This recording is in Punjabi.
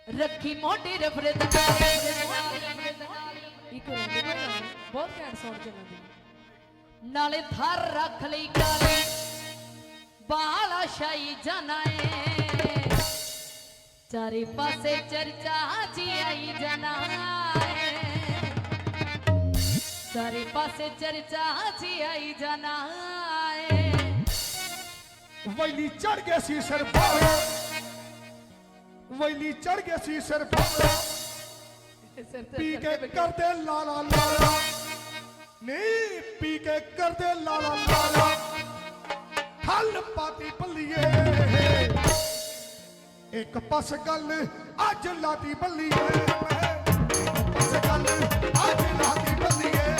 ਰੱਖੀ ਮੋਢੇ ਰਫਰਤ ਇੱਕ ਰੋਂਦੇ ਬਹੁਤ ਘੈਂਟ ਸੌਂਡ ਚੱਲਦੀ ਨਾਲੇ ਥਰ ਰੱਖ ਲਈ ਕਾਲੀ ਬਾਲਾ ਸ਼ਾਈ ਜਾਣਾ ਏ ਚਾਰੇ ਪਾਸੇ ਚਰਚਾ ਜੀ ਆਈ ਜਾਣਾ ਏ ਚਾਰੇ ਪਾਸੇ ਚਰਚਾ ਜੀ ਆਈ ਜਾਣਾ ਏ ਵੈਲੀ ਚੜ ਗਿਆ ਸੀ ਸਿਰ ਭਾਰਾ ਵੈਲੀ ਚੜ ਗਿਆ ਸੀ ਸਿਰ ਭਾਰਾ ਪੀ ਕੇ ਕਰਦੇ ਲਾਲਾ ਲਾਲਾ ਨਹੀਂ ਪੀ ਕੇ ਕਰਦੇ ਲਾਲਾ ਲਾਲਾ ਹਲ ਪਾਤੀ ਬੱਲੀਏ ਇੱਕ ਪਾਸ ਗੱਲ ਅੱਜ ਲਾਤੀ ਬੱਲੀਏ ਇੱਕ ਪਾਸ ਗੱਲ ਅੱਜ ਲਾਤੀ ਬੱਲੀਏ